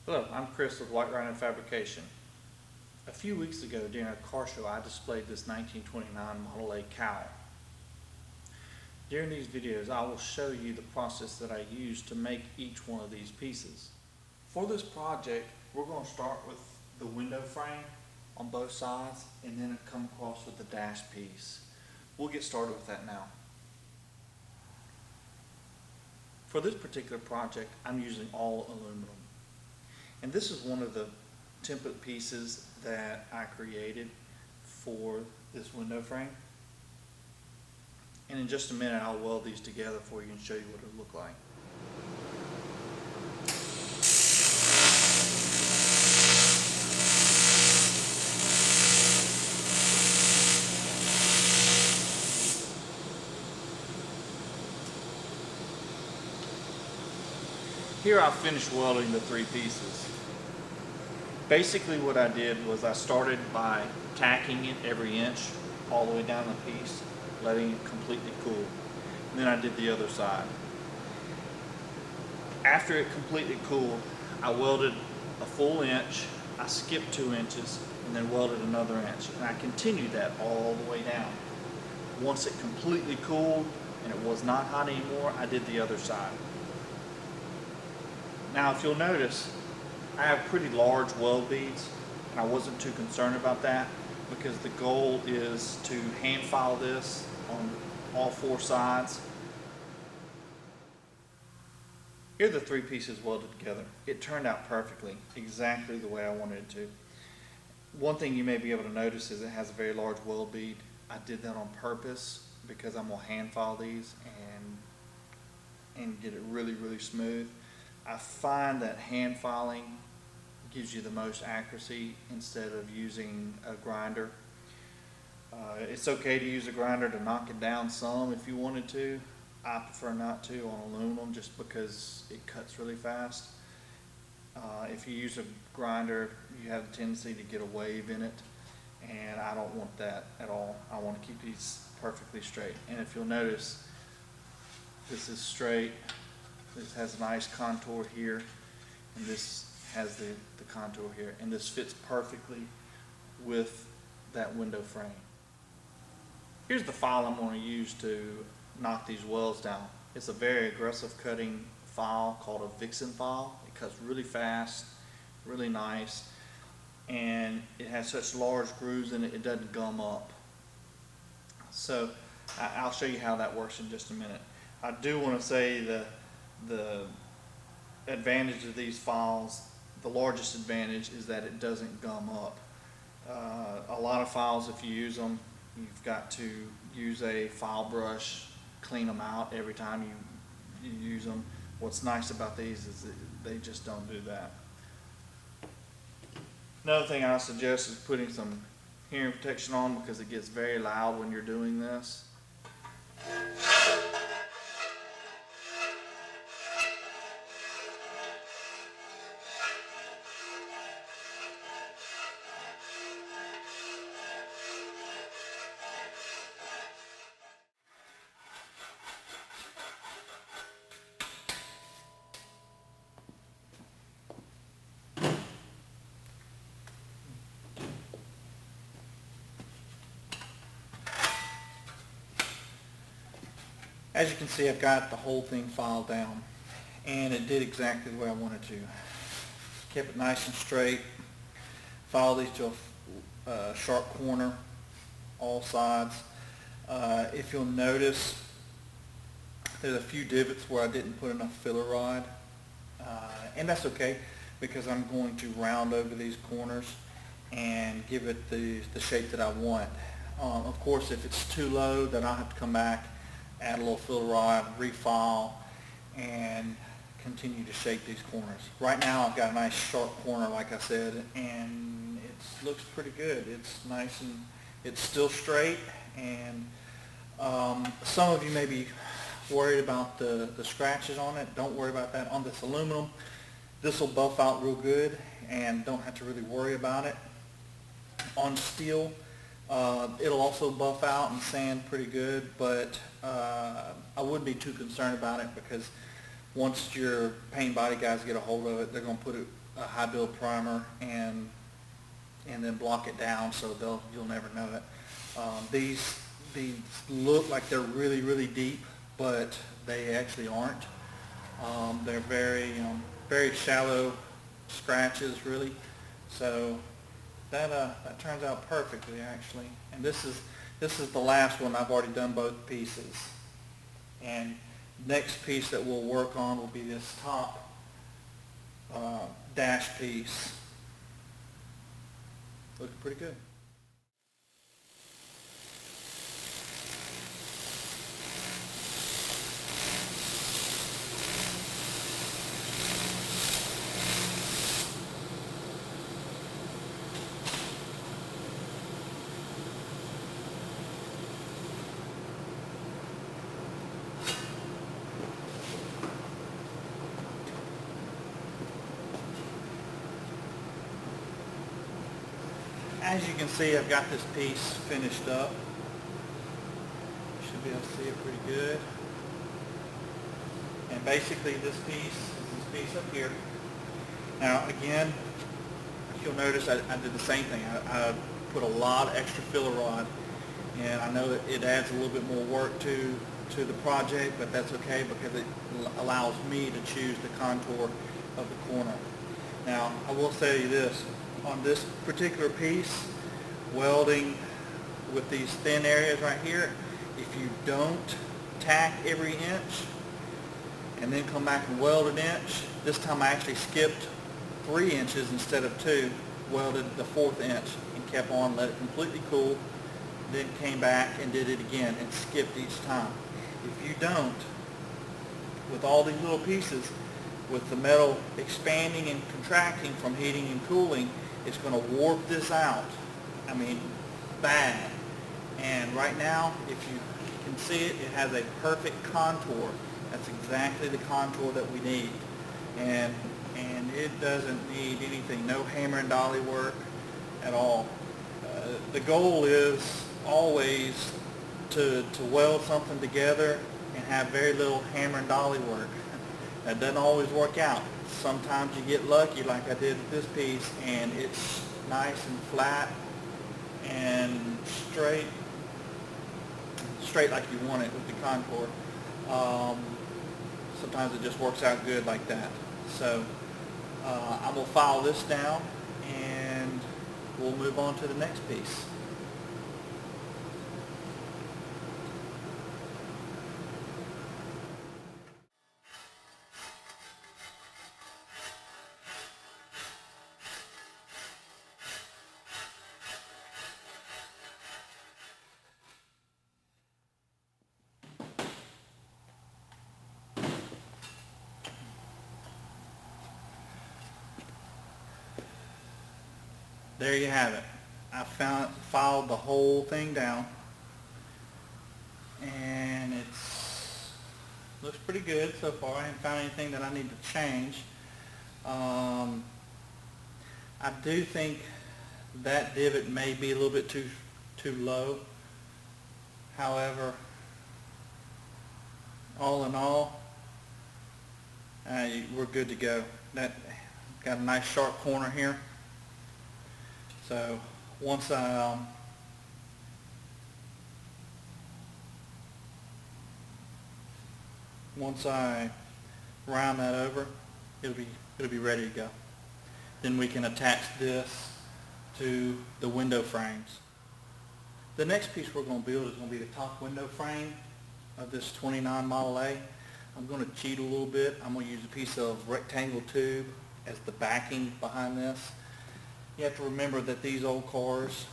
Hello, I'm Chris with White Fabrication. A few weeks ago during a car show I displayed this 1929 Model A cowl. During these videos I will show you the process that I used to make each one of these pieces. For this project we're going to start with the window frame on both sides and then come across with the dash piece. We'll get started with that now. For this particular project I'm using all aluminum. And this is one of the template pieces that I created for this window frame. And in just a minute I'll weld these together for you and show you what it'll look like. Here I finished welding the three pieces. Basically what I did was I started by tacking it every inch all the way down the piece, letting it completely cool. And then I did the other side. After it completely cooled, I welded a full inch, I skipped 2 inches, and then welded another inch. And I continued that all the way down. Once it completely cooled and it was not hot anymore, I did the other side. Now if you'll notice, I have pretty large weld beads, and I wasn't too concerned about that because the goal is to hand file this on all 4 sides. Here are the 3 pieces welded together. It turned out perfectly, exactly the way I wanted it to. One thing you may be able to notice is it has a very large weld bead. I did that on purpose because I'm going to hand file these and get it really, really smooth. I find that hand filing gives you the most accuracy instead of using a grinder. It's okay to use a grinder to knock it down some if you wanted to. I prefer not to on aluminum just because it cuts really fast. If you use a grinder, you have a tendency to get a wave in it, and I don't want that at all. I want to keep these perfectly straight. And if you'll notice, this is straight. This has a nice contour here, and this has the contour here, and this fits perfectly with that window frame. Here's the file I'm going to use to knock these welds down. It's a very aggressive cutting file called a Vixen file. It cuts really fast, really nice, and it has such large grooves in it, it doesn't gum up. So I'll show you how that works in just a minute. I do want to say the advantage of these files, the largest advantage is that it doesn't gum up. A lot of files, if you use them, you've got to use a file brush, clean them out every time you use them. What's nice about these is that they just don't do that. Another thing I suggest is putting some hearing protection on because it gets very loud when you're doing this. As you can see, I've got the whole thing filed down, and it did exactly the way I wanted to. Kept it nice and straight, filed these to a sharp corner, all sides. If you'll notice, there's a few divots where I didn't put enough filler rod, and that's okay because I'm going to round over these corners and give it the shape that I want. Of course, if it's too low, then I'll have to come back, add a little filler rod, refile, and continue to shape these corners. Right now I've got a nice sharp corner, like I said, and it looks pretty good. It's nice and it's still straight, and some of you may be worried about the scratches on it. Don't worry about that. On this aluminum, this will buff out real good and don't have to really worry about it. On steel, it'll also buff out and sand pretty good, but I wouldn't be too concerned about it because once your paint body guys get a hold of it, they're going to put a high build primer and then block it down so you'll never know it. These look like they're really, really deep, but they actually aren't. They're very shallow scratches, really. So that turns out perfectly, actually. And this is the last one. I've already done both pieces. And next piece that we'll work on will be this top dash piece. Looking pretty good. As you can see, I've got this piece finished up. You should be able to see it pretty good. And basically this piece is this piece up here. Now again, you'll notice I did the same thing. I put a lot of extra filler rod, and I know it adds a little bit more work to the project, but that's okay because it allows me to choose the contour of the corner. Now I will say this. On this particular piece, welding with these thin areas right here, if you don't tack every inch and then come back and weld an inch, this time I actually skipped 3 inches instead of 2, welded the 4th inch and kept on, let it completely cool, then came back and did it again and skipped each time. If you don't, with all these little pieces, with the metal expanding and contracting from heating and cooling, it's going to warp this out. I mean, bad. And right now, if you can see it, it has a perfect contour. That's exactly the contour that we need. And it doesn't need anything, no hammer and dolly work at all. The goal is always to weld something together and have very little hammer and dolly work. That doesn't always work out. Sometimes you get lucky like I did with this piece and it's nice and flat and straight like you want it with the contour. Sometimes it just works out good like that. So I'm going to file this down and we'll move on to the next piece. There you have it. I filed the whole thing down, and looks pretty good so far. I haven't found anything that I need to change. I do think that divot may be a little bit too low. However, all in all, we're good to go. That got a nice sharp corner here. So once I round that over, it'll be ready to go. Then we can attach this to the window frames. The next piece we're going to build is going to be the top window frame of this 29 Model A. I'm going to cheat a little bit. I'm going to use a piece of rectangle tube as the backing behind this. You have to remember that these old cars,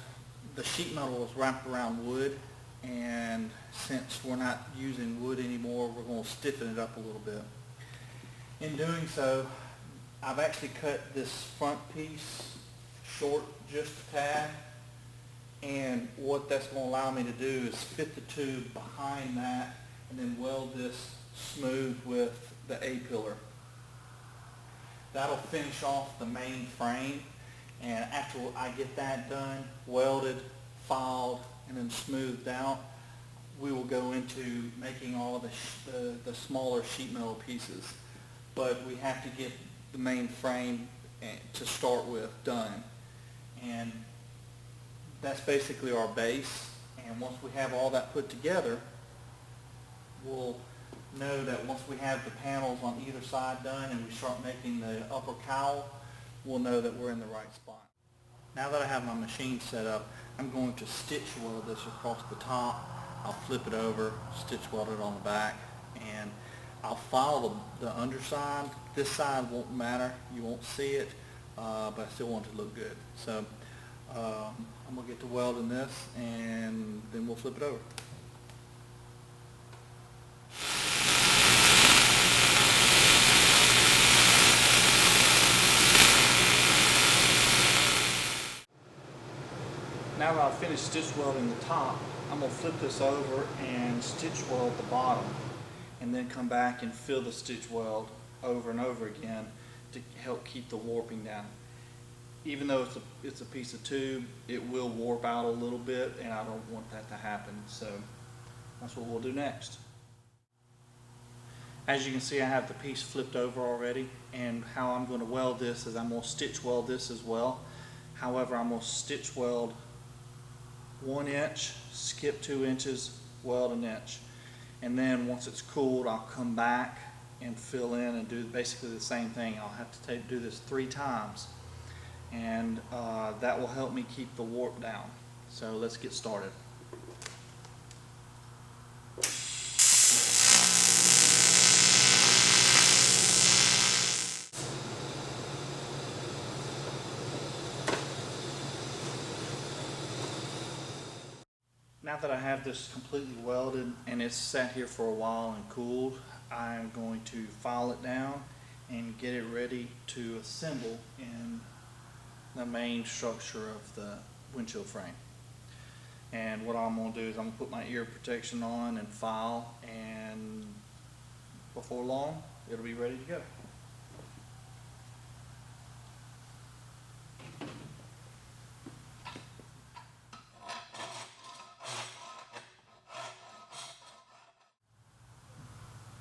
the sheet metal is wrapped around wood, and since we're not using wood anymore, we're going to stiffen it up a little bit. In doing so, I've actually cut this front piece short just a tad, and what that's going to allow me to do is fit the tube behind that and then weld this smooth with the A-pillar. That'll finish off the main frame. And after I get that done, welded, filed, and then smoothed out, we will go into making all the smaller sheet metal pieces. but we have to get the main frame to start with done. And that's basically our base. And once we have all that put together, we'll know that once we have the panels on either side done and we start making the upper cowl, we'll know that we're in the right spot. Now that I have my machine set up, I'm going to stitch weld this across the top. I'll flip it over, stitch weld it on the back, and I'll file the underside. This side won't matter, you won't see it, but I still want it to look good. So I'm going to get to welding this, and then we'll flip it over. Now that I've finished stitch welding the top, I'm going to flip this over and stitch weld the bottom, and then come back and fill the stitch weld over and over again to help keep the warping down. Even though it's a piece of tube, it will warp out a little bit, and I don't want that to happen, so that's what we'll do next. As you can see, I have the piece flipped over already, and how I'm going to weld this is I'm going to stitch weld this as well. However, I'm going to stitch weld 1 inch, skip 2 inches, weld 1 inch. And then once it's cooled, I'll come back and fill in and do basically the same thing. I'll have to do this 3 times. And that will help me keep the warp down. So let's get started. Now that I have this completely welded and it's sat here for a while and cooled, I'm going to file it down and get it ready to assemble in the main structure of the windshield frame. And what I'm going to do is I'm going to put my ear protection on and file, and before long it'll be ready to go.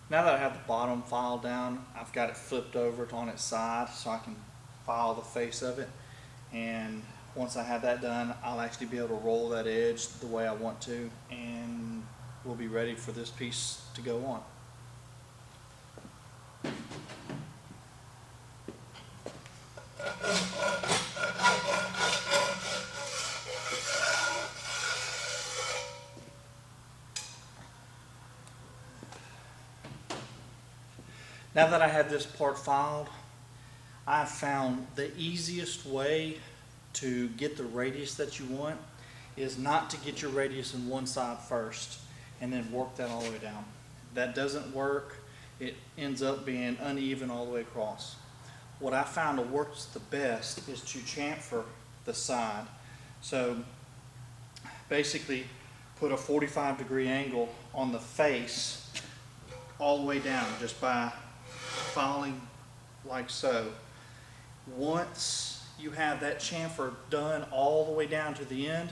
Now that I have the bottom filed down, I've got it flipped over on its side so I can file the face of it. And once I have that done, I'll actually be able to roll that edge the way I want to, and we'll be ready for this piece to go on. Now that I have this part filed, I've found the easiest way to get the radius that you want is not to get your radius in one side first and then work that all the way down. That doesn't work. It ends up being uneven all the way across. What I found that works the best is to chamfer the side. So basically put a 45-degree angle on the face all the way down just by filing like so. Once you have that chamfer done all the way down to the end,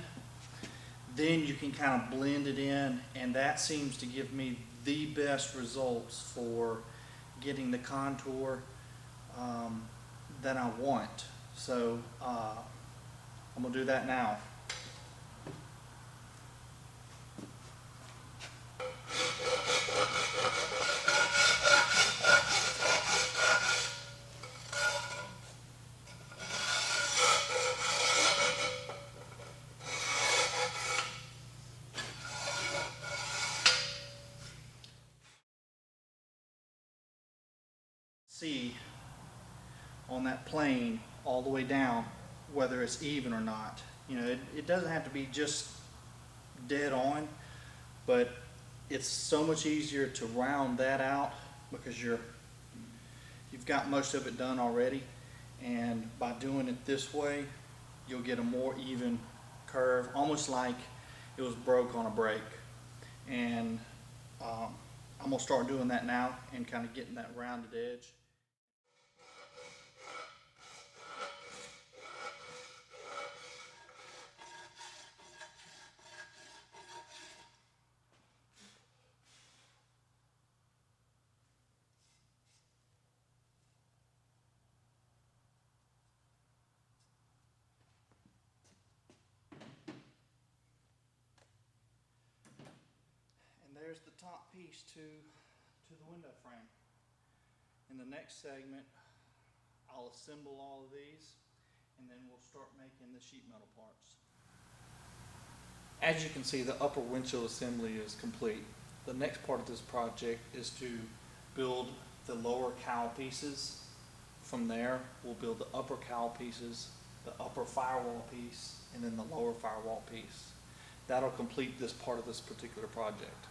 then you can kind of blend it in, and that seems to give me the best results for getting the contour that I want. So I'm going to do that now. See on that plane all the way down whether it's even or not. You know, it doesn't have to be just dead on, but it's so much easier to round that out because you've got most of it done already, and by doing it this way you'll get a more even curve, almost like it was broke on a brake. And I'm gonna start doing that now and kind of getting that rounded edge. there's the top piece to the window frame. In the next segment, I'll assemble all of these, and then we'll start making the sheet metal parts. As you can see, the upper windshield assembly is complete. The next part of this project is to build the lower cowl pieces. From there, we'll build the upper cowl pieces, the upper firewall piece, and then the lower firewall piece. That'll complete this part of this particular project.